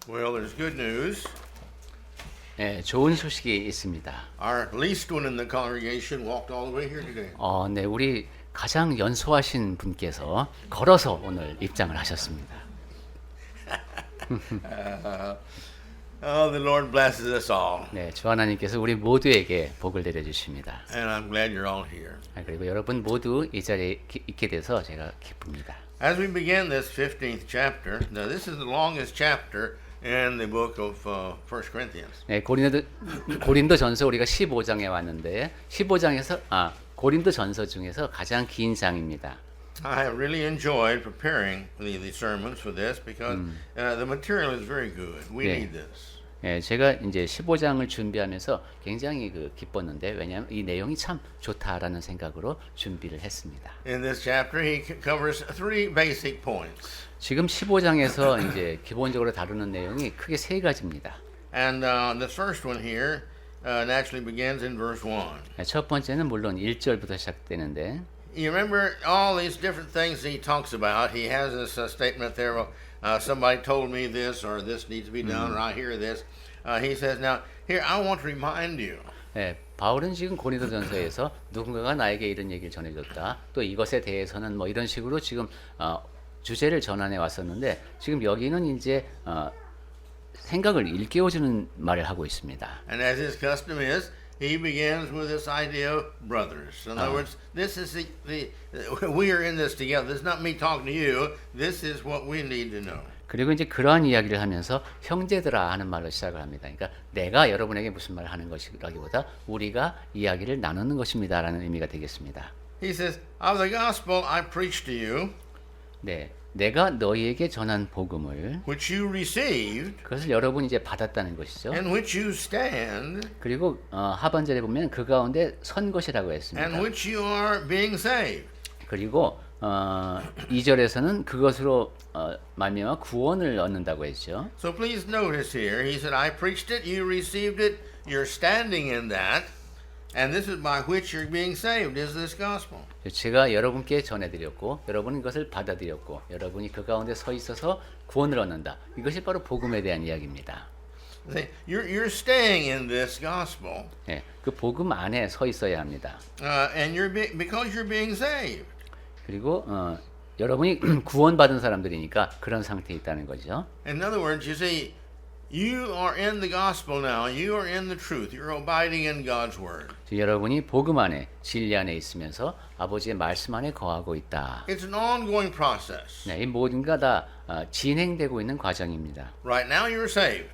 Well, there's good news. 네, 좋은 소식이 있습니다. Our least one in the congregation walked all the way here today. 네, 우리 가장 연소하신 분께서 걸어서 오늘 입장을 하셨습니다. The Lord blesses us all, 네, 주 하나님께서 우리 모두에게 복을 내려 주십니다. and I'm glad you're all here. 그리고 여러분 모두 이 자리에 있게 돼서 제가 기쁩니다. As we begin this 15th chapter, now this is the longest chapter in the book of 1 Corinthians. 네, 고린도전서 우리가 15장에 왔는데 15장에서 고린도전서 중에서 가장 긴 장입니다. I have really enjoyed preparing the sermons for this because the material is very good. We 네. need this. 예, 제가 이제 15장을 준비하면서 굉장히 기뻤는데 왜냐하면 이 내용이 참 좋다라는 생각으로 준비를 했습니다. In this chapter, he covers three basic points. 지금 15장에서 이제 기본적으로 다루는 내용이 크게 세 가지입니다. And the first one here naturally begins in verse 1. 첫 번째는 물론 1절부터 시작되는데 You remember all these different things he talks about. He has this statement there, well, somebody told me this, or this needs to be done, or I hear this. He says, now, here, I want to remind you. 예, 바울은 지금 고린도전서에서 누군가가 나에게 이런 얘기를 전해줬다. 또 이것에 대해서는 뭐 이런 식으로 지금 주제를 전환해 왔었는데 지금 여기는 이제 생각을 일깨워주는 말을 하고 있습니다. And as his custom is, he begins with this idea of brothers. In other words, this is we are in this together. This is not me talking to you. This is what we need to know. 그리고 이제 그러한 이야기를 하면서 형제들아 하는 말로 시작을 합니다. 그러니까 내가 여러분에게 무슨 말을 하는 것이라기보다 우리가 이야기를 나누는 것입니다라는 의미가 되겠습니다. He says, of the gospel I preached to you, 네, 내가 너희에게 전한 복음을 which you received, 그것을 여러분이 이제 받았다는 것이죠. in which you stand, 그리고 하반절에 보면 그 가운데 선 것이라고 했습니다. and which you are being saved. 그리고 2절에서는 그것으로 말미암아 구원을 얻는다고 했죠. So please notice here, he said, I preached it, you received it, you're standing in that, and this is by which you're being saved, is this gospel. 제가 여러분께 전해드렸고 여러분은 이것을 받아들였고 여러분이 그 가운데 서 있어서 구원을 얻는다. 이것이 바로 복음에 대한 이야기입니다. See, you're staying in this gospel, 예, 그 복음 안에 서 있어야 합니다. and because you're being saved. 그리고 여러분이 구원받은 사람들이니까 그런 상태에 있다는 거죠. In other words, you see, you are in the gospel now. You are in the truth. You're abiding in God's word. 여러분이 복음 안에 진리 안에 있으면서 아버지의 말씀 안에 거하고 있다. It's an ongoing process. 네, 이 모든 게 다 진행되고 있는 과정입니다. Right now, you're saved.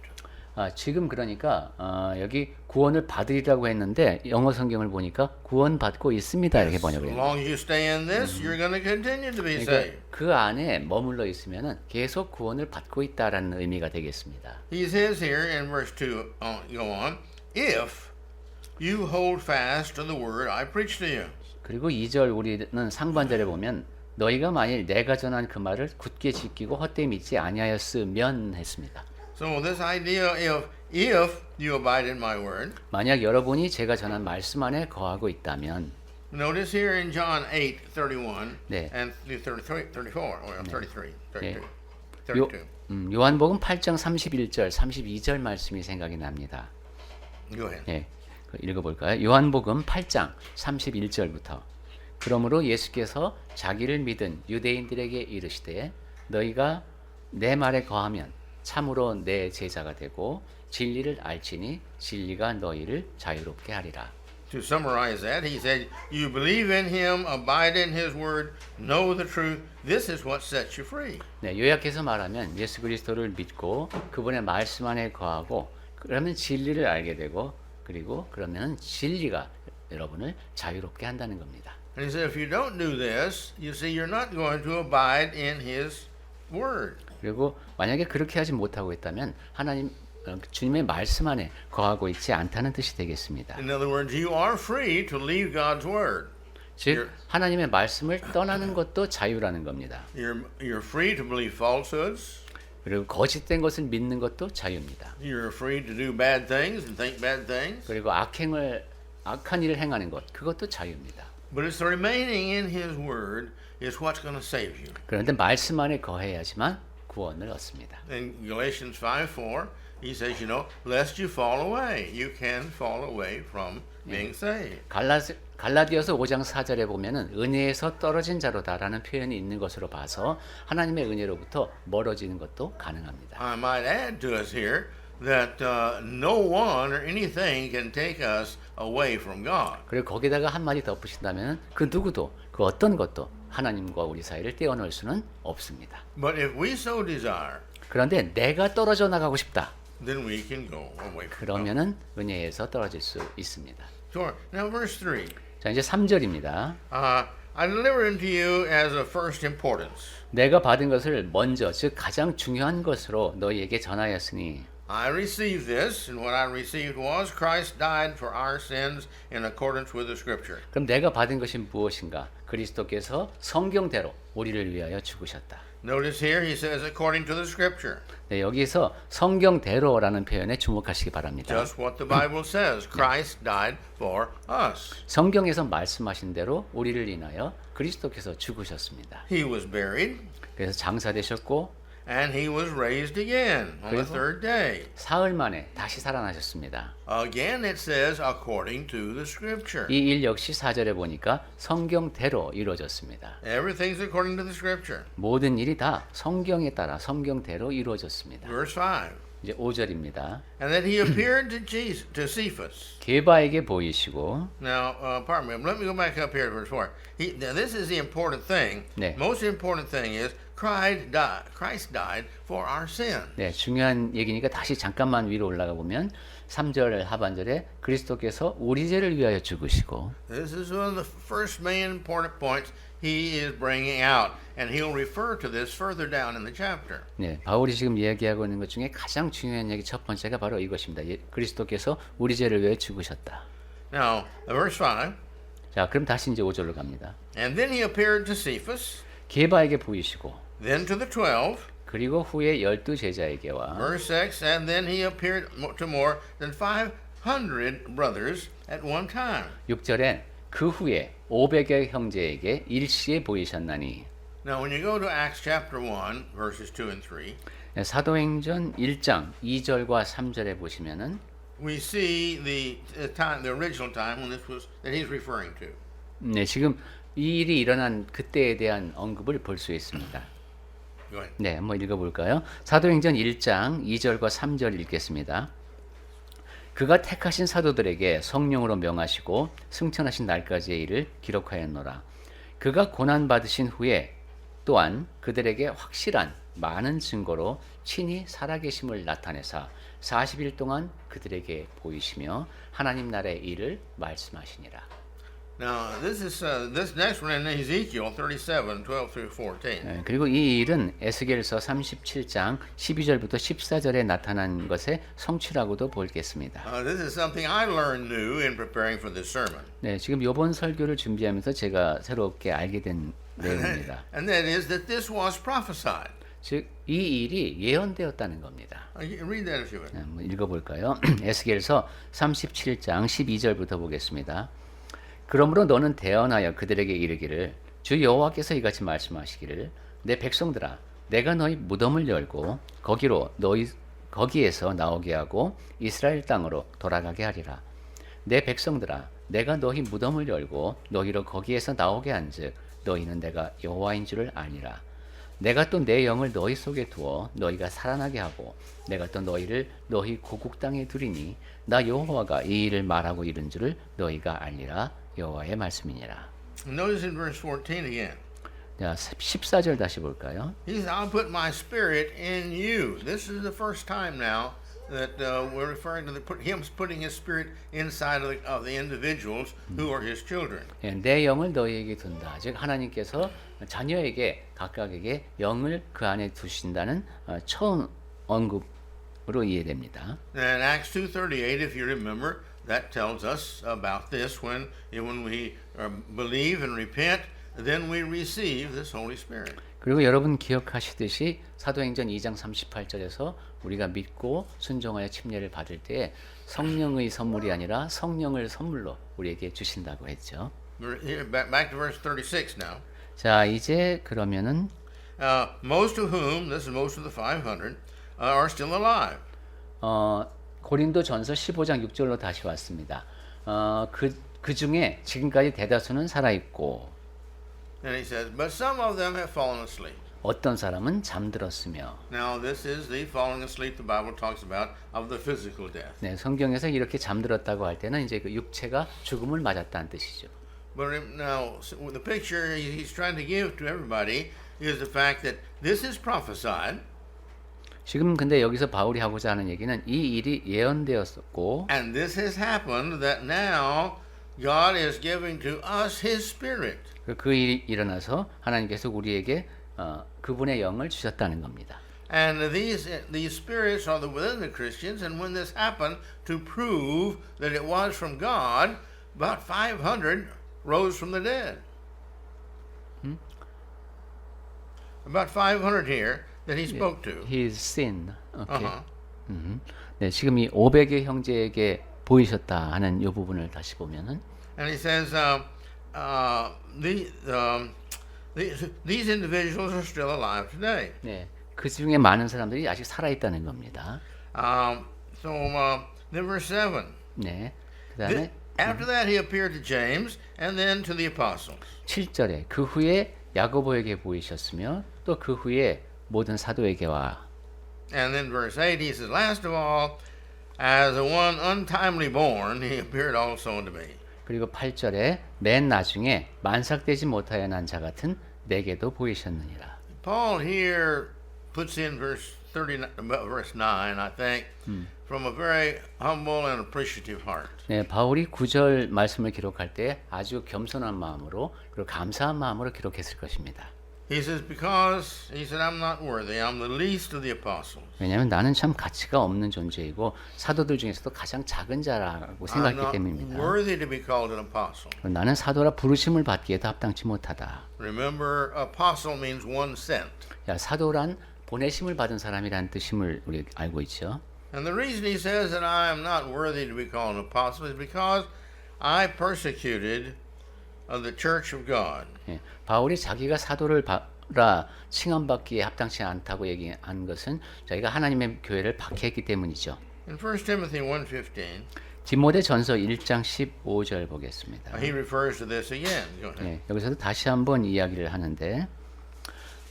지금 그러니까 여기 구원을 받으리라고 했는데 영어 성경을 보니까 구원받고 있습니다 이렇게 번역을 As 해요. long as you stay in this, you're going to continue to be saved. 그 안에 머물러 있으면은 계속 구원을 받고 있다라는 의미가 되겠습니다. He says here in verse 2, go on, if you hold fast to the word I preached to you. 그리고 2절 우리는 상반절에 보면 너희가 만일 내가 전한 그 말을 굳게 지키고 헛되이 믿지 아니하였으면 했습니다. So this idea of if you abide in my word. 만약 여러분이 제가 전한 말씀 안에 거하고 있다면 Notice here in John 8:31 네. and 33, 34, or 33, 32, 네. 32. 요한복음 8장 31절, 32절 말씀이 생각이 납니다. Go ahead. 네, 읽어볼까요? 요한복음 8장 31절부터 그러므로 예수께서 자기를 믿은 유대인들에게 이르시되 너희가 내 말에 거하면 참으로 내 제자가 되고 진리를 알지니 진리가 너희를 자유롭게 하리라. To summarize that, he said, you believe in him, abide in his word, know the truth. This is what sets you free. 네, 요약해서 말하면 예수 그리스도를 믿고 그분의 말씀 안에 거하고 그러면 진리를 알게 되고 그리고 그러면 진리가 여러분을 자유롭게 한다는 겁니다. And he said, if you don't do this, you see, you're not going to abide in his word. 그리고 만약에 그렇게 하지 못하고 있다면 하나님 주님의 말씀 안에 거하고 있지 않다는 뜻이 되겠습니다. In other words, you are free to leave God's word. 즉 하나님의 말씀을 떠나는 것도 자유라는 겁니다. You're free to believe falsehoods. 그리고 거짓된 것을 믿는 것도 자유입니다. You're free to do bad things and think bad things. 그리고 악한 일을 행하는 것 그것도 자유입니다. But it's the remaining in his word is what's going to save you. 그런데 말씀 안에 거해야지만 구원을 얻습니다. In Galatians 5:4, he says, lest you fall away. You can fall away from being saved. 갈라디아서 5장 4절에 보면은 은혜에서 떨어진 자로다라는 표현이 있는 것으로 봐서 하나님의 은혜로부터 멀어지는 것도 가능합니다. I might add to us here that no one or anything can take us away from God. 그리고 거기다가 한마디 덧붙인다면 그 누구도 그 어떤 것도 하나님과 우리 사이를 떼어놓을 수는 없습니다. But if we so desire, 그런데 내가 떨어져 나가고 싶다. then we can go away from God. 그러면은 은혜에서 떨어질 수 있습니다. Sure. Now verse 3. 자, 이제 3절입니다. I deliver unto you as of first importance. 내가 받은 것을 먼저, 즉 가장 중요한 것으로 너희에게 전하였으니 I received this, and what I received was Christ died for our sins in accordance with the Scripture. 그럼 내가 받은 것이 무엇인가? 그리스도께서 성경대로 우리를 위하여 죽으셨다. Notice here he says according to the Scripture. 네, 여기서 성경대로라는 표현에 주목하시기 바랍니다. Just what the Bible says. Christ died for us. 성경에서 말씀하신 대로 우리를 인하여 그리스도께서 죽으셨습니다. He was buried, 그래서 장사되셨고 and he was raised again on the third day. 사흘 만에 다시 살아나셨습니다. Again it says according to the Scripture. 이 일 역시 4절에 보니까 성경대로 이루어졌습니다. Everything's according to the Scripture. 모든 일이 다 성경에 따라 성경대로 이루어졌습니다. Verse 5. 이제 5절입니다. And that he appeared to Cephas. 게바에게 보이시고 Now, pardon me. Let me go back up here to verse 4. Now this is the important thing. 네. Most important thing is Christ died for our sin. 네, 중요한 얘기니까 다시 잠깐만 위로 올라가 보면 3절 하반절에 그리스도께서 우리 죄를 위하여 죽으시고 This is one of the first main important points he is bringing out, and he'll refer to this further down in the chapter. 네, 바울이 지금 이야기하고 있는 것 중에 가장 중요한 얘기 첫 번째가 바로 이것입니다. 그리스도께서 우리 죄를 위해 죽으셨다. Now, verse 5. 자, 그럼 다시 이제 5절로 갑니다. And then he appeared to Cephas, 게바에게 보이시고 then to the 12. 그리고 후에 12 제자에게와 Verse 6. And then he appeared to more than 500 brothers at one time. 6절에 그 후에 500여 형제에게 일시에 보이셨나니. Now, when you go to Acts chapter 1, verses 2 and 3, 네, 사도행전 1장 2절과 3절에 보시면은 we see the time, the original time when this was that he's referring to. 네, 지금 이 일이 일어난 그때에 대한 언급을 볼 수 있습니다. Go ahead. 네, 한번 읽어볼까요? 사도행전 1장 2절과 3절 읽겠습니다. 그가 택하신 사도들에게 성령으로 명하시고 승천하신 날까지의 일을 기록하였노라. 그가 고난 받으신 후에 또한 그들에게 확실한 많은 증거로 친히 살아계심을 나타내사 40일 동안 그들에게 보이시며 하나님 나라의 일을 말씀하시니라. Now, this next one in Ezekiel 37, 12 through 14. 네, 그리고 이 일은 에스겔서 37장 12절부터 14절에 나타난 것의 성취라고도 보겠습니다. This is something I learned new in preparing for this sermon. 네, 지금 이번 설교를 준비하면서 제가 새롭게 알게 된 내용입니다. And that is that this was prophesied. 즉, 이 일이 예언되었다는 겁니다. Read that if you would. 네, 한번 읽어볼까요? 에스겔서 37장 12절부터 보겠습니다. 그러므로 너는 대언하여 그들에게 이르기를 주 여호와께서 이같이 말씀하시기를 내 백성들아 내가 너희 무덤을 열고 거기에서 나오게 하고 이스라엘 땅으로 돌아가게 하리라. 내 백성들아 내가 너희 무덤을 열고 너희로 거기에서 나오게 한즉 너희는 내가 여호와인 줄을 아니라. 내가 또 내 영을 너희 속에 두어 너희가 살아나게 하고 내가 또 너희를 너희 고국 땅에 두리니 나 여호와가 이 일을 말하고 이른 줄을 너희가 알리라. 여호와의 말씀이니라. Notice in verse 14 again. 자, 14절 다시 볼까요? He says, I'll put my spirit in you. This is the first time now that we're referring to him putting his spirit inside of the individuals who are his children. 예, 내 영을 너희에게 둔다. 즉 하나님께서 자녀에게 각각에게 영을 그 안에 두신다는 처음 언급으로 이해됩니다. And Acts 2:38, if you remember, that tells us about this when we believe and repent, then we receive this Holy Spirit. 그리고 여러분 기억하시듯이 사도행전 2장 38절에서 우리가 믿고 순종하여 침례를 받을 때 성령의 선물이 아니라 성령을 선물로 우리에게 주신다고 했죠. Back to verse 36 now. 자, 이제 그러면은 most of whom, this is most of the 500, are still alive. 고린도전서 15장 6절로 다시 왔습니다. 그 중에 지금까지 대다수는 살아 있고 And he says, but some of them have fallen asleep. 어떤 사람은 잠들었으며. Now, this is the falling asleep the Bible talks about of the physical death. 네, 성경에서 이렇게 잠들었다고 할 때는 이제 그 육체가 죽음을 맞았다는 뜻이죠. But now, the picture he's trying to give to everybody is the fact that this is prophesied. 지금 근데 여기서 바울이 하고자 하는 얘기는 이 일이 예언되었었고 And this has happened that now God is giving to us His Spirit. 그 일이 일어나서 하나님께서 우리에게 그분의 영을 주셨다는 겁니다. And these spirits are within the Christians, and when this happened, to prove that it was from God, about 500 rose from the dead. About 500 here that he spoke to. His sin. Okay. Uh-huh. 네, 지금 이 500의 형제에게 보이셨다 하는 이 부분을 다시 보면은 And he says, these individuals are still alive today. 네, 그 중에 많은 사람들이 아직 살아 있다는 겁니다. Then verse 7. 네. 그다음에 After that he appeared to James and then to the apostles. 7절에 그 후에 야고보에게 보이셨으며 또 그 후에 모든 사도에게와. And then verse 8 he says, last of all, as the one untimely born, he appeared also unto me. 그리고 8절에 맨 나중에 만삭되지 못하여 난 자 같은 내게도 보이셨느니라. Paul here puts in verse 9, I think, from a very humble and appreciative heart. 네, 바울이 9절 말씀을 기록할 때 아주 겸손한 마음으로 그리고 감사한 마음으로 기록했을 것입니다. He says, because, he said, I'm not worthy. I'm the least of the apostles. 왜냐하면 나는 참 가치가 없는 존재이고 사도들 중에서도 가장 작은 자라고 I'm 생각했기 not 때문입니다. worthy to be called an apostle. 나는 사도라 부르심을 받기에도 합당치 못하다. Remember, apostle means one sent. 야, 사도란 보내심을 받은 사람이라는 뜻임을 우리 알고 있죠. And the reason he says that I am not worthy to be called an apostle is because I persecuted the church of God. 예, 바울이 자기가 사도를 라 칭함받기에 합당치 않다고 얘기한 것은 자기가 하나님의 교회를 박해했기 때문이죠. In 1 Timothy 1:15, 디모데전서 1장 15절 보겠습니다. he refers to this again. Go ahead. 예, 여기서도 다시 한번 이야기를 하는데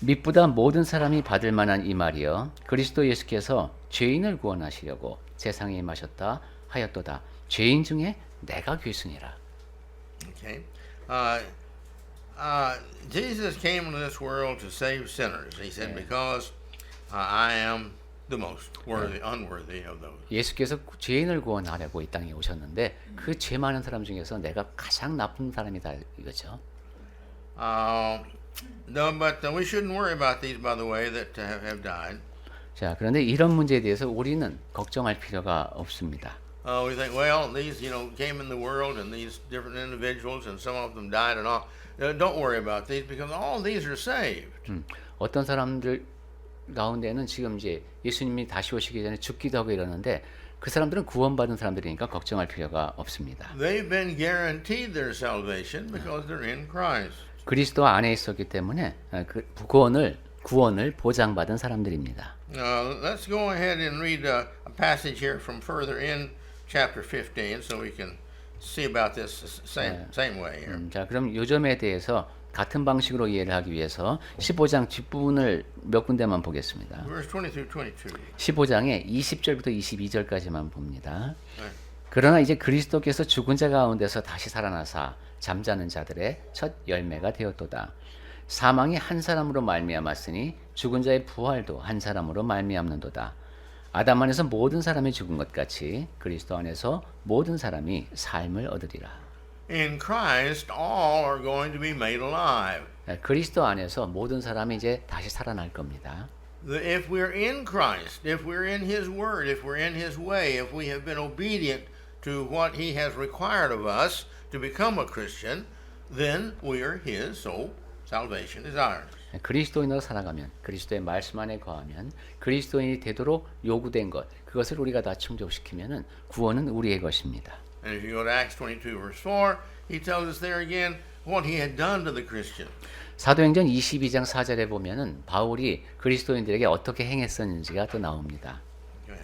밑보다 모든 사람이 받을 만한 이 말이여 그리스도 예수께서 죄인을 구원하시려고 세상에 임하셨다 하였도다. 죄인 중에 내가 귀순이라. Okay. Jesus came into this world to save sinners. He said, because I am the most unworthy of those. 예수께서 죄인을 구원하려고 이 땅에 오셨는데 그 죄 많은 사람 중에서 내가 가장 나쁜 사람이다 이거죠. No, but we shouldn't worry about these, by the way, that have died. 자, 그런데 이런 문제에 대해서 우리는 걱정할 필요가 없습니다. We think, well, these, came in the world, and these different individuals, and some of them died, and all. Don't worry about these, because all these are saved. 어떤 사람들 가운데는 지금 이제 예수님이 다시 오시기 전에 죽기도 하고 이러는데 그 사람들은 구원받은 사람들이니까 걱정할 필요가 없습니다. They've been guaranteed their salvation because they're in Christ. 그리스도 안에 있었기 때문에 그 구원을 보장받은 사람들입니다. Let's go ahead and read a passage here from further in chapter 15, so we can see about this same way here. 자, 그럼 요점에 대해서 같은 방식으로 이해를 하기 위해서 15장 뒷부분을 몇 군데만 보겠습니다. Verse 20 through 22. 15장의 20절부터 22절까지만 봅니다. 네. 그러나 이제 그리스도께서 죽은 자 가운데서 다시 살아나사 잠자는 자들의 첫 열매가 되었도다. 사망이 한 사람으로 말미암았으니 죽은 자의 부활도 한 사람으로 말미암는도다. 아담 안에서 모든 사람이 죽은 것 같이 그리스도 안에서 모든 사람이 삶을 얻으리라. In Christ, all are going to be made alive. 그리스도 안에서 모든 사람이 이제 다시 살아날 겁니다. If we're in Christ, if we're in His Word, if we're in His way, if we have been obedient to what He has required of us to become a Christian, then we are His, so salvation is ours. 그리스도인으로 살아가면 그리스도의 말씀 안에 거하면 그리스도인이 되도록 요구된 것 그것을 우리가 다 충족시키면은 구원은 우리의 것입니다. And if you go to Acts 22 verse 4, he tells us there again what he had done to the Christian. 사도행전 22장 4절에 보면은 바울이 그리스도인들에게 어떻게 행했었는지가 또 나옵니다.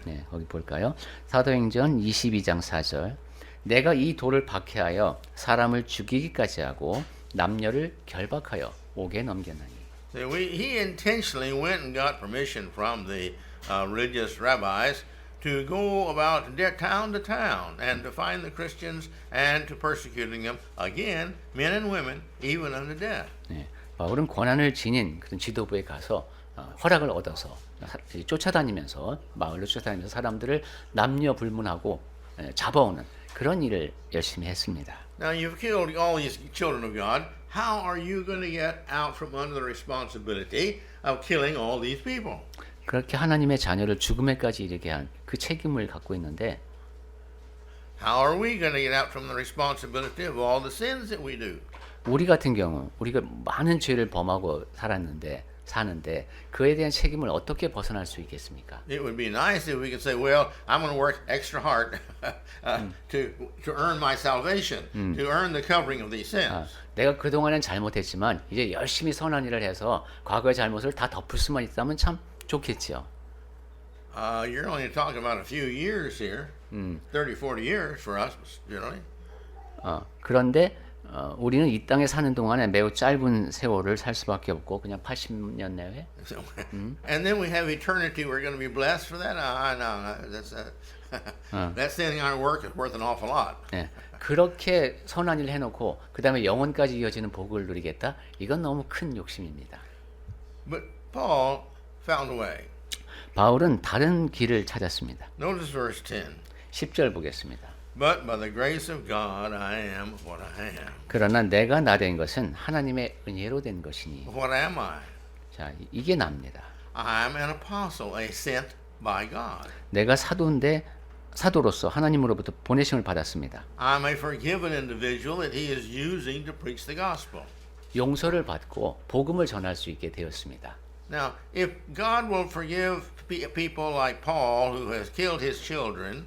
네, 거기 볼까요? 사도행전 22장 4절. 내가 이 돌을 박해하여 사람을 죽이기까지 하고 남녀를 결박하여 옥에 넘겼나니. He intentionally went and got permission from the religious rabbis to go about town to town and to find the Christians and to persecuting them again, men and women, even unto death. 네, 바울은 권한을 지닌 그런 지도부에 가서 허락을 얻어서 쫓아다니면서 마을로 쫓아다니면서 사람들을 남녀 불문하고 잡아오는 그런 일을 열심히 했습니다. Now you've killed all these children of God. How are you going to get out from under the responsibility of killing all these people? 그렇게 하나님의 자녀를 죽음에까지 이르게 한 그 책임을 갖고 있는데 How are we going to get out from the responsibility of all the sins that we do? 우리 같은 경우 우리가 많은 죄를 범하고 사는데 그에 대한 책임을 어떻게 벗어날 수 있겠습니까? It would be nice if we could say, well, I'm going to work extra hard to earn my salvation, to earn the covering of these sins. 내가 그동안엔 잘못했지만 이제 열심히 선한 일을 해서 과거의 잘못을 다 덮을 수만 있다면 참 좋겠지요. You're only talking about a few years here, 30, 40 years for us, generally. 그런데 우리는 이 땅에 사는 동안에 매우 짧은 세월을 살 수밖에 없고 그냥 80년 내외. And then we have eternity. We're going to be blessed for that. No, that's saying our work is worth an awful lot. 네, 그렇게 선한 일을 해놓고 그 다음에 영원까지 이어지는 복을 누리겠다? 이건 너무 큰 욕심입니다. But Paul found a way. 바울은 다른 길을 찾았습니다. Notice verse 10. 10절 보겠습니다. But by the grace of God I am what I am. 그러나 내가 나 된 것은 하나님의 은혜로 된 것이니. What am I? 자, 이게 납니다. I'm an apostle, a sent by God. 내가 사도로서 하나님으로부터 보내심을 받았습니다. I'm a forgiven individual that he is using to preach the gospel. 용서를 받고 복음을 전할 수 있게 되었습니다. Now, if God will forgive people like Paul who has killed his children,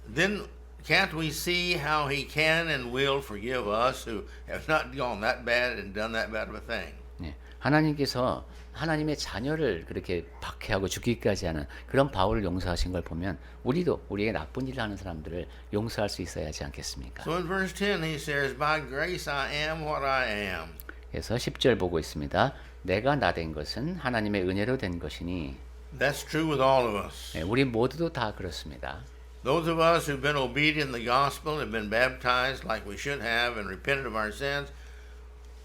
then can't we see how he can and will forgive us who have not gone that bad and done that bad of a thing? 네, 하나님께서 하나님의 자녀를 그렇게 박해하고 죽기까지 하는 그런 바울을 용서하신 걸 보면 우리도 우리의 나쁜 일을 하는 사람들을 용서할 수 있어야 하지 않겠습니까? So in verse 10 he says, by grace I am what I am. 그래서 10절 보고 있습니다. 내가 나 된 것은 하나님의 은혜로 된 것이니. That's true with all of us. 네, 우리 모두도 다 그렇습니다. Those of us who've been obedient in the gospel, have been baptized like we should have and repented of our sins,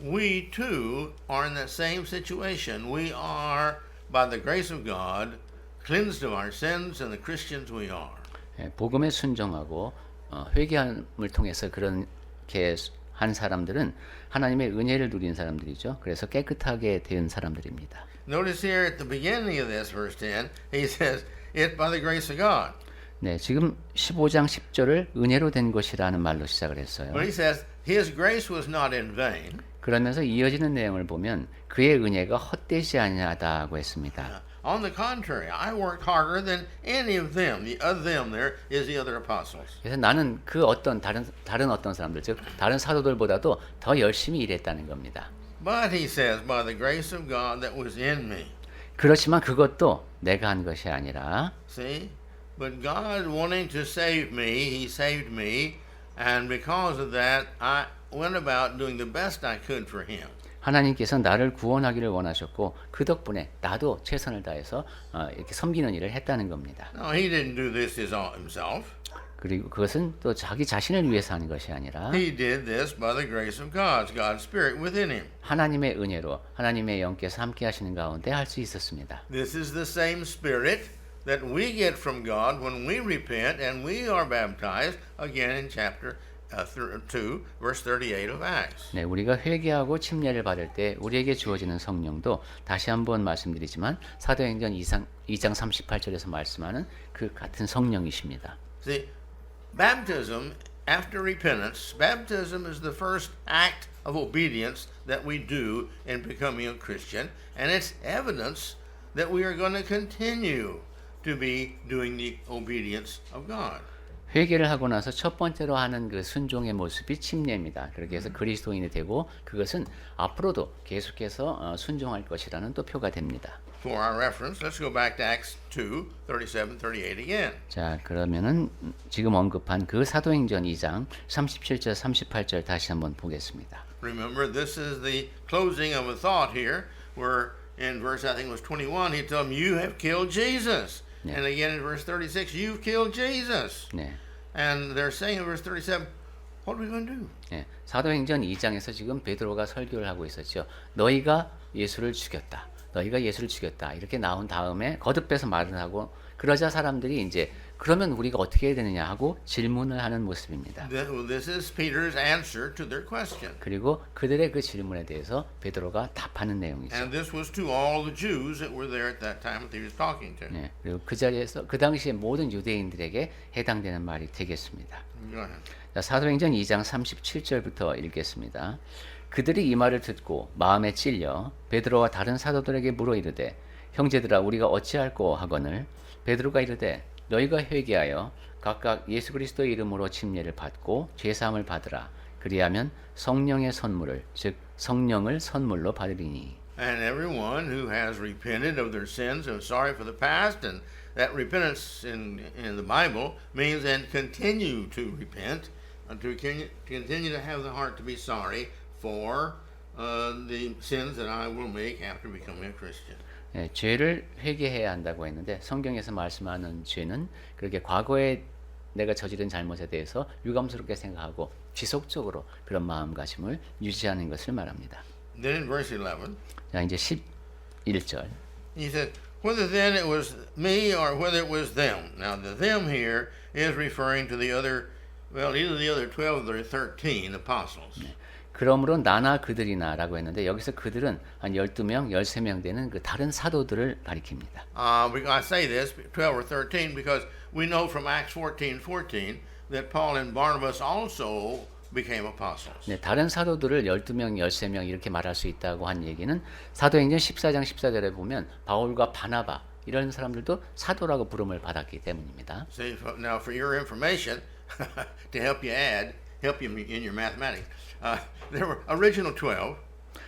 we too are in that same situation. We are, by the grace of God, cleansed of our sins, and the Christians we are. 네, 복음에 순종하고 회개함을 통해서 그렇게 한 사람들은 하나님의 은혜를 누린 사람들이죠. 그래서 깨끗하게 된 사람들입니다. Notice here at the beginning of this verse 10, he says, "It by the grace of God." 네, 지금 15장 10절을 은혜로 된 것이라는 말로 시작을 했어요. But he says, "His grace was not in vain." 그러면서 이어지는 내용을 보면 그의 은혜가 헛되지 아니하다고 했습니다. On the contrary, I worked harder than any of them. The other them there is the other apostles. 그래서 나는 그 어떤 다른 어떤 사람들, 즉 다른 사도들보다도 더 열심히 일했다는 겁니다. But he says, by the grace of God that was in me. 그렇지만 그것도 내가 한 것이 아니라 See? But God wanting to save me, he saved me, and because of that, I went about doing the best I could for him. 하나님께서 나를 구원하기를 원하셨고 그 덕분에 나도 최선을 다해서 이렇게 섬기는 일을 했다는 겁니다. No, he didn't do this himself. 그리고 그것은 또 자기 자신을 위해서 하는 것이 아니라 He did this by the grace of God, God's Spirit within him. 하나님의 은혜로 하나님의 영께서 함께 하시는 가운데 할 수 있었습니다. This is the same Spirit that we get from God when we repent and we are baptized, again in chapter 2, verse 38 of Acts. 네, 우리가 회개하고 침례를 받을 때 우리에게 주어지는 성령도 다시 한번 말씀드리지만 사도행전 2장 38절에서 말씀하는 그 같은 성령이십니다. See, baptism after repentance, baptism is the first act of obedience that we do in becoming a Christian, and it's evidence that we are going to continue to be doing the obedience of God. 회개를 하고 나서 첫 번째로 하는 그 순종의 모습이 침례입니다. 그렇게 해서 그리스도인이 되고 그것은 앞으로도 계속해서 순종할 것이라는 또 표가 됩니다. For our reference, let's go back to Acts 2, 37, 38 again. 자, 그러면은 지금 언급한 그 사도행전 2장 37절 38절 다시 한번 보겠습니다. Remember, this is the closing of a thought here, where in verse, I think it was 21, he told them, you have killed Jesus. Yeah. And again in verse 36, you've killed Jesus. 네. And they're saying in verse 37, what are we going to do? 네. 사도행전 2장에서 지금 베드로가 설교를 하고 있었죠. 너희가 예수를 죽였다. 너희가 예수를 죽였다. 이렇게 나온 다음에 거듭해서 말을 하고 그러자 사람들이 이제 그러면 우리가 어떻게 해야 되느냐 하고 질문을 하는 모습입니다. This is Peter's answer to their question. 그리고 그들의 그 질문에 대해서 베드로가 답하는 내용이죠. And this was to all the Jews that were there at that time that he was talking to. 네. 그리고 그 자리에서 그 당시에 모든 유대인들에게 해당되는 말이 되겠습니다. Go ahead. 자, 사도행전 2장 37절부터 읽겠습니다. 그들이 이 말을 듣고 마음에 찔려 베드로와 다른 사도들에게 물어 이르되 형제들아 우리가 어찌할꼬 하거늘 베드로가 이르되 너희가 회개하여 각각 예수 그리스도의 이름으로 침례를 받고 죄사함을 받으라 그리하면 성령의 선물을 즉 성령을 선물로 받으리니. And everyone who has repented of their sins and is sorry for the past, and that repentance in the Bible means and continue to repent, and to continue to have the heart to be sorry for the sins that I will make after becoming a Christian. 네, 죄를 회개해야 한다고 했는데 성경에서 말씀하는 죄는 그렇게 과거에 내가 저지른 잘못에 대해서 유감스럽게 생각하고 지속적으로 그런 마음가짐을 유지하는 것을 말합니다. Then in verse 11, 자, 이제 11절. he said, whether then it was me or whether it was them. Now the them here is referring to the other, well, either the other 12 or 13 apostles. 네. 그러므로 나나 그들이나라고 했는데 여기서 그들은 한 12명, 13명 되는 그 다른 사도들을 가리킵니다. I say this, 12 or 13, because we know from Acts 14:14 that Paul and Barnabas also became apostles. 네, 다른 사도들을 12명, 13명 이렇게 말할 수 있다고 한 얘기는 사도행전 14장 14절에 보면 바울과 바나바 이런 사람들도 사도라고 부름을 받았기 때문입니다. See, now for your information, to help you in your mathematics, there were original 12.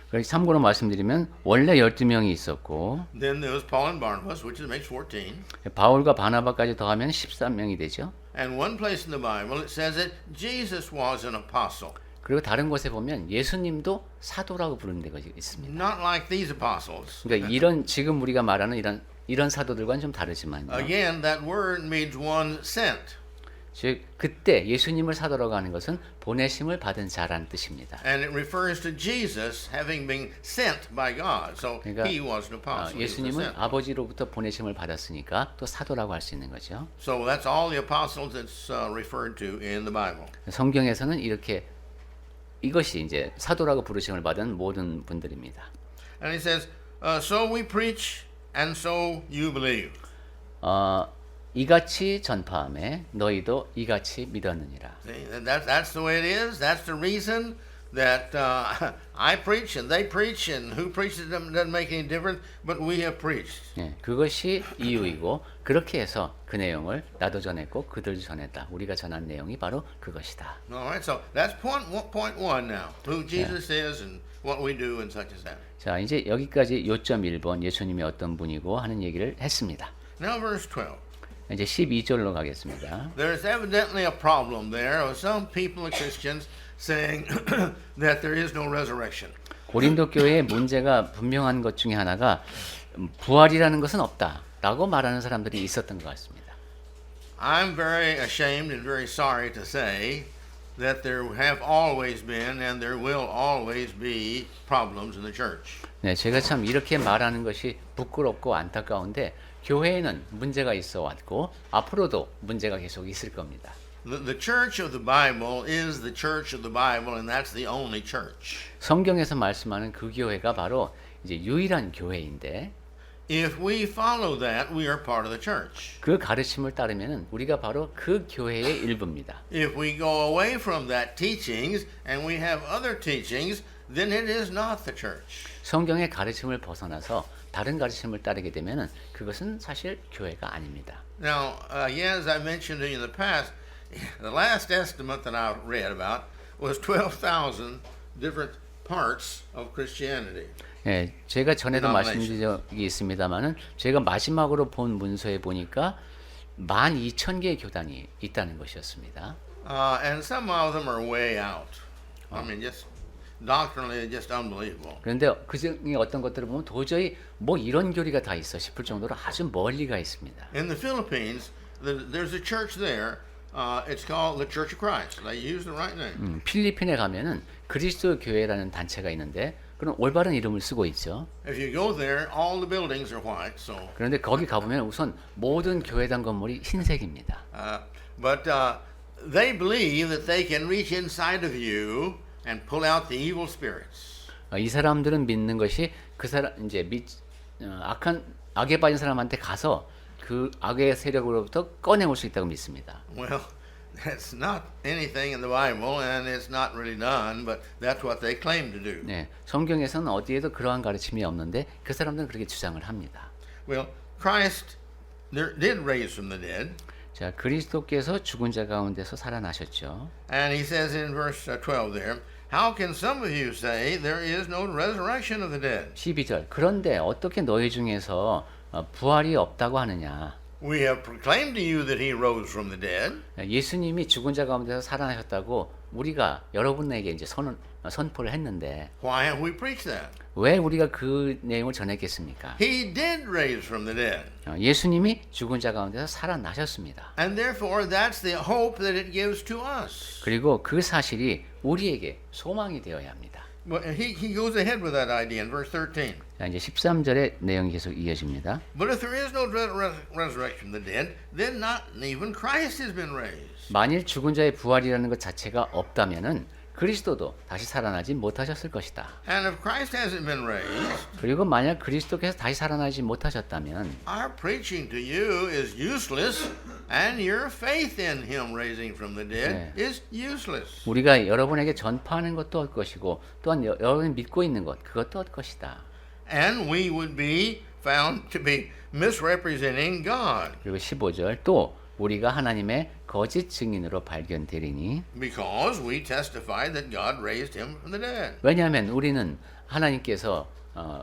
그래서 참고로 말씀드리면 원래 12명이 있었고 Then there was Paul and Barnabas, which makes 14. 바울과 바나바까지 더하면 13명이 되죠. And one place in the Bible it says that Jesus was an apostle. 그리고 다른 곳에 보면 예수님도 사도라고 부르는 데가 있습니다. Not like these apostles. 그러니까 이런 지금 우리가 말하는 이런 사도들과는 좀 다르지만요. Again, that word means one sent. 즉 그때 예수님을 사도라고 하는 것은 보내심을 받은 자라는 뜻입니다. And it refers to Jesus having been sent by God. So 그러니까 he was an apostle. He was 예수님은 sent. 아버지로부터 보내심을 받았으니까 또 사도라고 할 수 있는 거죠. So that's all the apostles that's referred to in the Bible. 성경에서는 이렇게 이것이 이제 사도라고 부르심을 받은 모든 분들입니다. And he says, so we preach and so you believe. 이같이 전파하매 너희도 이같이 믿었느니라. See, that's the way it is. That's the reason that I preach and they preach, and who preaches them doesn't make any difference, but we have preached. 예, 그것이 이유이고 그렇게 해서 그 내용을 나도 전했고 그들도 전했다. 우리가 전한 내용이 바로 그것이다. All right, so that's point one now. Who Jesus is and what we do and such as that. 자, 이제 여기까지 요점 1번 예수님이 어떤 분이고 하는 얘기를 했습니다. Now verse 12. 이제 12절로 가겠습니다. There's evidently a problem there of some people, Christians, saying that there is no resurrection. 고린도 교회의 문제가 분명한 것 중에 하나가 부활이라는 것은 없다라고 말하는 사람들이 있었던 것 같습니다. I'm very ashamed and very sorry to say that there have always been and there will always be problems in the church. 네, 제가 참 이렇게 말하는 것이 부끄럽고 안타까운데 교회에는 문제가 있어 왔고 앞으로도 문제가 계속 있을 겁니다. The church of the Bible is the church of the Bible, and that's the only church. 성경에서 말씀하는 그 교회가 바로 이제 유일한 교회인데 If we follow that, we are part of the church. 그 가르침을 따르면은 우리가 바로 그 교회의 일부입니다. If we go away from that teachings and we have other teachings, then it is not the church. 성경의 가르침을 벗어나서 다른 가르침을 따르게 되면은 그것은 사실 교회가 아닙니다. Now, again, as I mentioned in the past, the last estimate that I read about was 12,000 different parts of Christianity. 예, 제가 전에도 denomination. 말씀드린 적이 있습니다만은 제가 마지막으로 본 문서에 보니까 12,000개의 교단이 있다는 것이었습니다. And some of them are way out. I mean, just doctrinally, just unbelievable. 그런데 그 중에 어떤 것들을 보면 도저히 뭐 이런 교리가 다 있어 싶을 정도로 아주 멀리 가 있습니다. In the Philippines, there's a church there. It's called the Church of Christ. They use the right name. 필리핀에 가면은 그리스도 교회라는 단체가 있는데 그런 올바른 이름을 쓰고 있죠. If you go there, all the buildings are white. So, 그런데 거기 가보면 우선 모든 교회당 건물이 흰색입니다. but they believe that they can reach inside of you and pull out the evil spirits. 이 사람들은 믿는 것이 그 사람 이제 악한 악에 빠진 사람한테 가서 그 악의 세력으로부터 꺼내올 수 있다고 믿습니다. Well, that's not anything in the Bible, and it's not really done, but that's what they claim to do. 네, 성경에서는 어디에도 그러한 가르침이 없는데 그 사람들은 그렇게 주장을 합니다. Well, Christ did raise from the dead, 자, 그리스도께서 죽은 자 가운데서 살아나셨죠. and he says in verse 12 there, how can some of you say there is no resurrection of the dead? 12절. 그런데 어떻게 너희 중에서 부활이 없다고 하느냐? We have proclaimed to you that he rose from the dead. 예수님이 죽은 자 가운데서 살아나셨다고 우리가 여러분에게 이제 선포를 했는데 Why have we preached that? 왜 우리가 그 내용을 전했겠습니까? He did raise from the dead. 예수님이 죽은 자 가운데서 살아나셨습니다. And therefore, that's the hope that it gives to us. 그리고 그 사실이 우리에게 소망이 되어야 합니다. But he goes ahead with that idea in verse 13. 자, 이제 13절의 내용이 계속 이어집니다. But if there is no resurrection of the dead, then not even Christ has been raised. 만일 죽은 자의 부활이라는 것 자체가 없다면은 그리스도도 다시 살아나지 못하셨을 것이다. And if Christ hasn't been raised, 그리고 만약 그리스도께서 다시 살아나지 못하셨다면 our preaching to you is useless, and your faith in him raising from the dead is useless. 우리가 여러분에게 전파하는 것도 할 것이고 또한 여러분이 믿고 있는 것 그것도 할 것이다. And we would be found to be misrepresenting God, 그리고 15절 또 우리가 하나님의 거짓 증인으로 발견되리니 because we testified that God raised him from the dead. 왜냐하면 우리는 하나님께서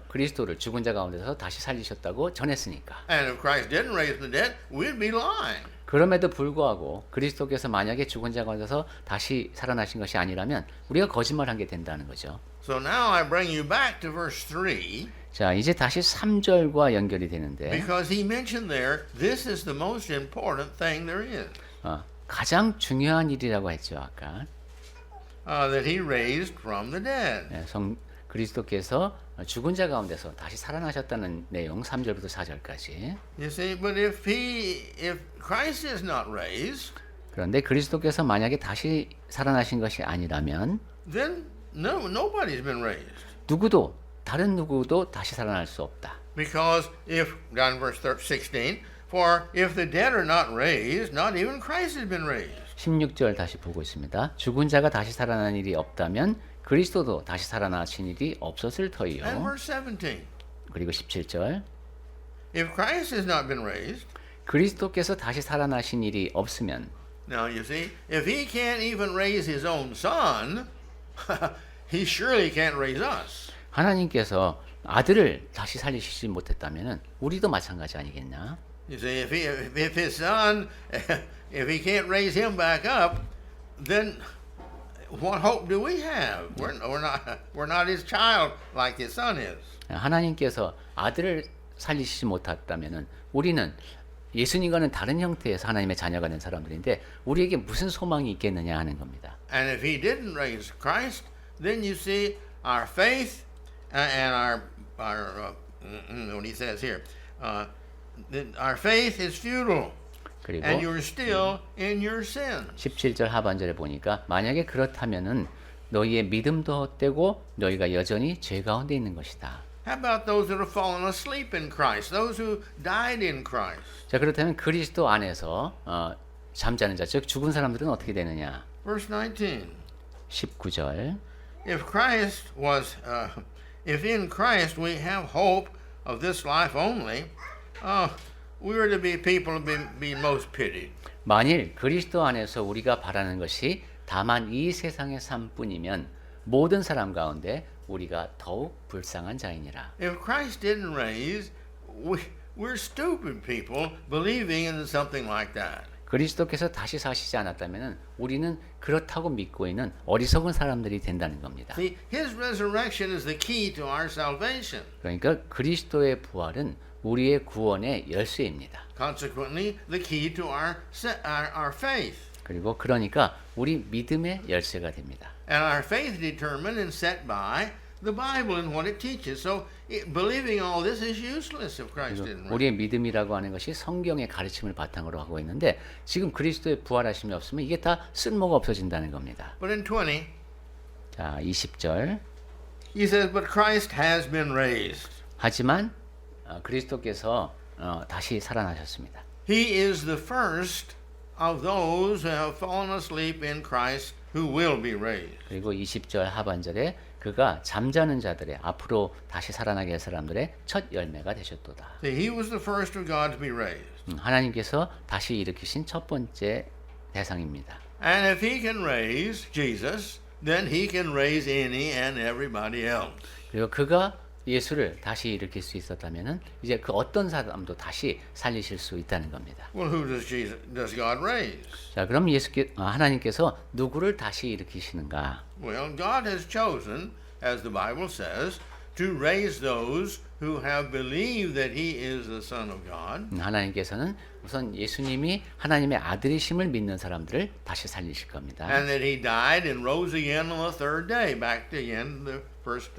그리스도를 죽은 자 가운데서 다시 살리셨다고 전했으니까. And if Christ didn't raise from the dead, we'd be lying. 그럼에도 불구하고 그리스도께서 만약에 죽은 자 가운데서 다시 살아나신 것이 아니라면 우리가 거짓말한 게 된다는 거죠. So now I bring you back to verse 3. 자, 이제 다시 3절과 연결이 되는데 Because he mentioned there, this is the most important thing there is. 가장 중요한 일이라고 했죠, 아까. That he raised from the dead. 그리스도께서 죽은 자 가운데서 다시 살아나셨다는 내용 3절부터 4절까지. You see, but if Christ is not raised, 그런데 그리스도께서 만약에 다시 살아나신 것이 아니라면 then nobody's been raised. 다른 누구도 다시 살아날 수 없다. Because if, down in verse 16, for if the dead are not raised, not even Christ has been raised. 16절 다시 보고 있습니다. 죽은 자가 다시 살아난 일이 없다면 그리스도도 다시 살아나신 일이 없었을 And 터이요. verse 17, 그리고 17절 if Christ has not been raised, 그리스도께서 다시 살아나신 일이 없으면 now you see, if he can't even raise his own son, he surely can't raise us. 하나님께서 아들을 다시 살리시지 못했다면 우리도 마찬가지 아니겠냐? You see, if his son, if he can't raise him back up, then what hope do we have? We're not his child like his son is. 하나님께서 아들을 살리시지 못했다면 우리는 예수님과는 다른 형태에서 하나님의 자녀가 된 사람들인데 우리에게 무슨 소망이 있겠느냐 하는 겁니다. And if he didn't raise Christ, then you see our faith and our what he says here, that our faith is futile, 그리고 and you're still in your sin. 17절 하반절에 보니까 만약에 그렇다면은 너희의 믿음도 헛되고 너희가 여전히 죄 가운데 있는 것이다. How about those that have fallen asleep in Christ, those who died in Christ? 자, 그렇다면 그리스도 안에서 잠자는 자, 즉 죽은 사람들은 어떻게 되느냐? Verse 19. 19절. If in Christ we have hope of this life only, we were to be people to be most pitied. 만일 그리스도 안에서 우리가 바라는 것이 다만 이 세상의 삶뿐이면 모든 사람 가운데 우리가 더욱 불쌍한 자이니라. If Christ didn't raise, we're stupid people believing in something like that. 그리스도께서 다시 사시지 않았다면 우리는 그렇다고 믿고 있는 어리석은 사람들이 된다는 겁니다. See, His resurrection is the key to our salvation. 그러니까 그리스도의 부활은 우리의 구원의 열쇠입니다. Consequently, the key to our faith. 그리고 그러니까 우리 믿음의 열쇠가 됩니다. And our faith determined and set by the Bible and what it teaches. So believing all this is useless if Christ didn't rise. 우리의 믿음이라고 하는 것이 성경의 가르침을 바탕으로 하고 있는데 지금 그리스도의 부활하심이 없으면 이게 다 쓸모가 없어진다는 겁니다. But in 20, 자, 20절. he says, but Christ has been raised. 하지만 그리스도께서 다시 살아나셨습니다. He is the first of those who have fallen asleep in Christ who will be raised. 그리고 20절 하반절에 그가 잠자는 자들의 앞으로 다시 살아나게 할 사람들의 첫 열매가 되셨도다. See, he was the first of God to be raised. 하나님께서 다시 일으키신 첫 번째 대상입니다. And if he can raise Jesus, then he can raise any and everybody else. 그리고 그가 예수를 다시 일으킬 수 있었다면은 이제 그 어떤 사람도 다시 살리실 수 있다는 겁니다. Well, who does God raise? 자, 그럼 하나님께서 누구를 다시 일으키시는가? Well, God has chosen, as the Bible says, to raise those who have believed that he is the Son of God. 하나님께서는 우선 예수님이 하나님의 아들이심을 믿는 사람들을 다시 살리실 겁니다. And that he died and rose again on the third day. Back to again the first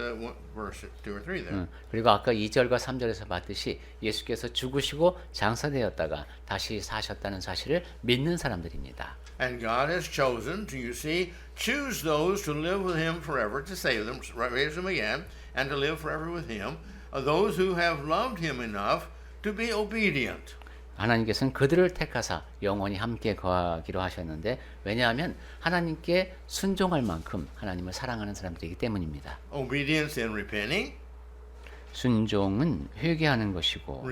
verse 2 or 3 there. 그리고 아까 2절과 3절에서 봤듯이 예수께서 죽으시고 장사되었다가 다시 사셨다는 사실을 믿는 사람들입니다. And God has chosen to, you see, choose those to live with him forever, to save them, raise them again, and to live forever with him, those who have loved him enough to be obedient. 하나님께서는 그들을 택하사 영원히 함께 거하기로 하셨는데 왜냐하면 하나님께 순종할 만큼 하나님을 사랑하는 사람들이기 때문입니다. Obedience in repenting, 순종은 회개하는 것이고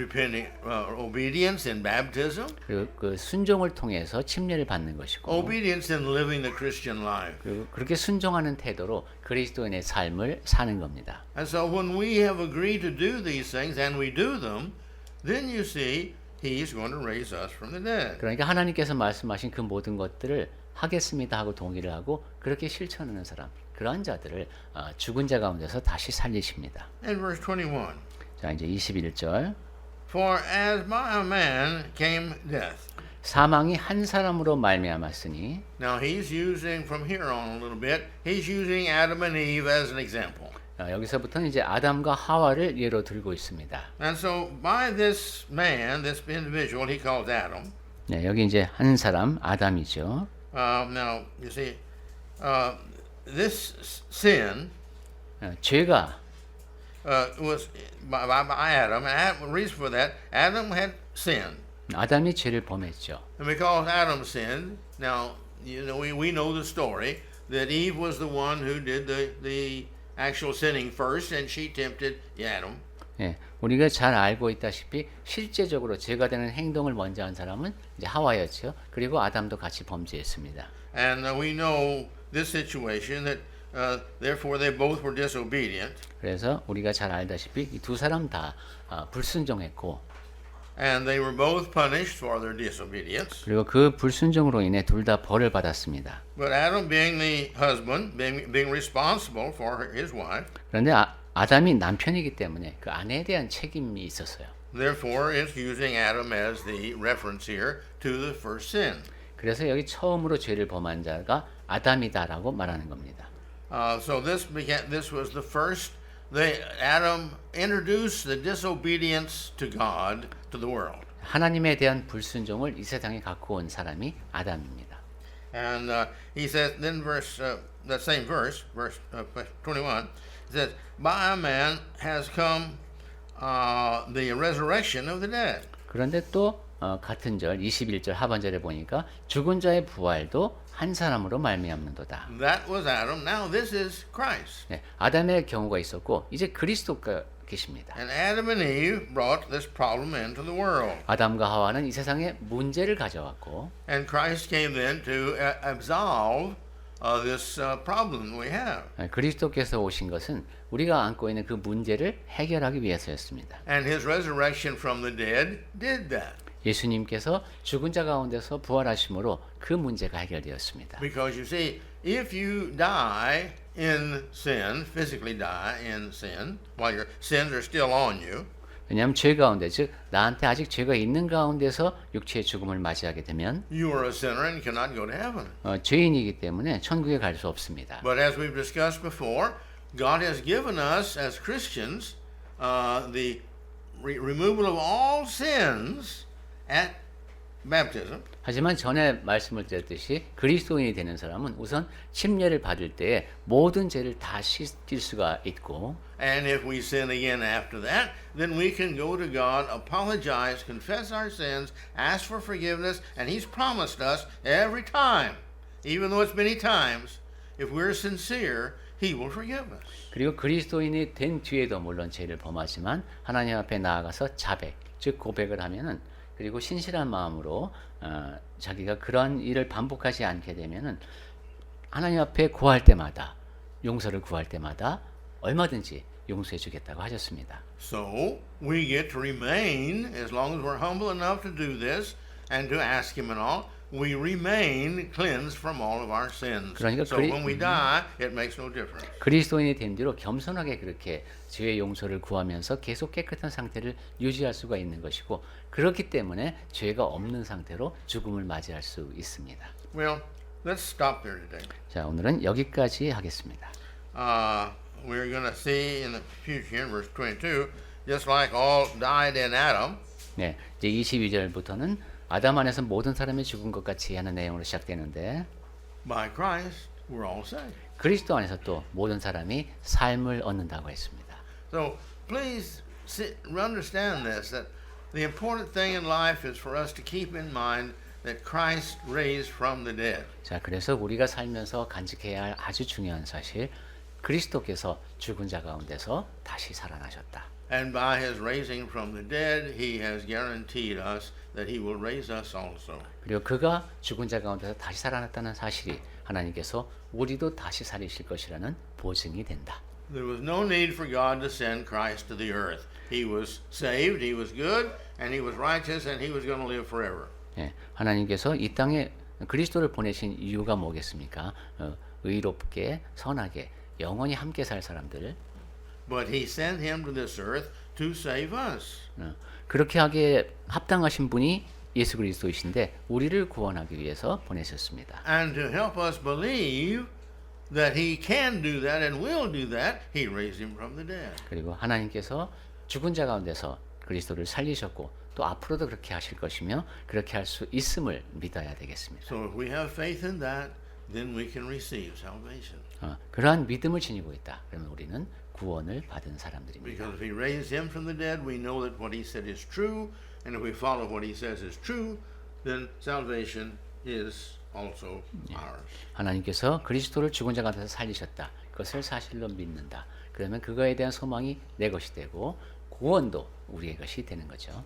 obedience in baptism, 그리고 그 순종을 통해서 침례를 받는 것이고 obedience in living the Christian life. 그리고 그렇게 순종하는 태도로 그리스도인의 삶을 사는 겁니다. And so when we have agreed to do these things and we do them, then you see He's going to raise us from the dead. 그러니까 하나님께서 말씀하신 그 모든 것들을 하겠습니다 하고 동의를 하고 그렇게 실천하는 사람 그런 자들을 죽은 자 가운데서 다시 살리십니다. In verse 21. 자, 이제 21절. For as by a man came death. 사망이 한 사람으로 말미암았으니. Now he's using from here on a little bit. He's using Adam and Eve as an example. 여기서부터는 이제 아담과 하와를 예로 들고 있습니다. And so by this man, this individual, he calls Adam. 네, 여기 이제 한 사람 아담이죠. Now you see, this sin 죄가 was by Adam. And the reason for that, Adam had sinned. 아담이 죄를 범했죠. And because Adam sinned, now you know we know the story that Eve was the one who did the actual sinning first, and she tempted Adam. 예, 우리가 잘 알고 있다시피 실제적으로 죄가 되는 행동을 먼저 한 사람은 이제 하와였죠. 그리고 아담도 같이 범죄했습니다. And we know this situation that therefore they both were disobedient. 그래서 우리가 잘 알다시피 이 두 사람 다 불순종했고, And they were both punished for their disobedience. 그리고 그 불순종으로 인해 둘 다 벌을 받았습니다. But Adam, being the husband, being responsible for his wife, 그런데 아담이 남편이기 때문에 그 아내에 대한 책임이 있었어요. therefore is using Adam as the reference here to the first sin. 그래서 여기 처음으로 죄를 범한 자가 아담이다라고 말하는 겁니다. So this was the first. Adam introduced the disobedience to God to the world. 하나님에 대한 불순종을 이 세상에 갖고 온 사람이 아담입니다. And he says, then that same verse 21, says, by a man has come the resurrection of the dead. 그런데 또 같은 절 21절 하반절에 보니까 죽은 자의 부활도 한 사람으로 말미암는도다. That was Adam. Now this is Christ. 네, 아담의 경우가 있었고 이제 그리스도가 계십니다. And Adam and Eve brought this problem into the world. 아담과 하와는 이 세상에 문제를 가져왔고 And Christ came then to absolve this problem we have. 그리스도께서 오신 것은 우리가 안고 있는 그 문제를 해결하기 위해서였습니다. And his resurrection from the dead did that. 예수님께서 죽은 자 가운데서 부활하심으로 그 문제가 해결되었습니다. Because you see, if you die in sin, physically die in sin, while your sins are still on you, 왜냐하면 죄 가운데, 즉 나한테 아직 죄가 있는 가운데서 육체의 죽음을 맞이하게 되면 you are a sinner and cannot go to heaven. 죄인이기 때문에 천국에 갈 수 없습니다. But as we've discussed before, God has given us as Christians the removal of all sins at baptism. 하지만 전에 말씀을 드렸듯이 그리스도인이 되는 사람은 우선 침례를 받을 때에 모든 죄를 다 씻길 수가 있고 And if we sin again after that, then we can go to God, apologize, confess our sins, ask for forgiveness, and He's promised us every time, even though it's many times, if we're sincere, He will forgive us. 그리고 그리스도인이 된 뒤에도 물론 죄를 범하지만 하나님 앞에 나아가서 자백, 즉 고백을 하면은 그리고 신실한 마음으로 자기가 그러한 일을 반복하지 않게 되면은 하나님 앞에 구할 때마다 용서를 구할 때마다 얼마든지 용서해 주겠다고 하셨습니다. So we get to remain, as long as we're humble enough to do this and to ask Him and all, we remain cleansed from all of our sins. 그러니까 So when we die, it makes no difference. 그리스도인이 된 뒤로 겸손하게 그렇게 죄의 용서를 구하면서 계속 깨끗한 상태를 유지할 수가 있는 것이고 그렇기 때문에 죄가 없는 상태로 죽음을 맞이할 수 있습니다. Well, let's stop there today. 자, 오늘은 여기까지 하겠습니다. We're going to see in the future, in verse 22, just like all died in Adam, 네, 이제 22절부터는 아담 안에서 모든 사람이 죽은 것 같이 하는 내용으로 시작되는데 by Christ, we're all saved. 그리스도 안에서 또 모든 사람이 삶을 얻는다고 했습니다. So please understand this, that the important thing in life is for us to keep in mind that Christ raised from the dead. 자, 그래서 우리가 살면서 간직해야 할 아주 중요한 사실, 그리스도께서 죽은 자 가운데서 다시 살아나셨다. And by his raising from the dead, he has guaranteed us that he will raise us also. 그리고 그가 죽은 자 가운데서 다시 살아났다는 사실이 하나님께서 우리도 다시 살리실 것이라는 보증이 된다. There was no need for God to send Christ to the earth. He was saved, he was good, and he was righteous, and he was going to live forever. 예, 하나님께서 이 땅에 그리스도를 보내신 이유가 뭐겠습니까? 의롭게, 선하게, 영원히 함께 살 사람들. But he sent him to this earth to save us. 그렇게 하기에 합당하신 분이 예수 그리스도이신데 우리를 구원하기 위해서 보내셨습니다. And to help us believe that he can do that and will do that, he raised him from the dead. 그리고 하나님께서 죽은 자 가운데서 그리스도를 살리셨고 또 앞으로도 그렇게 하실 것이며 그렇게 할 수 있음을 믿어야 되겠습니다. So if we have faith in that, then we can receive salvation. 그러한 믿음을 지니고 있다. 그러면 우리는 구원을 받은 사람들입니다. Because if he raised him from the dead, we know that what he said is true, and if we follow what he says is true, then salvation is also ours. 하나님께서 그리스도를 죽은 자 가운데서 살리셨다. 그것을 사실로 믿는다. 그러면 그거에 대한 소망이 내 것이 되고 구원도 우리의 것이 되는 거죠.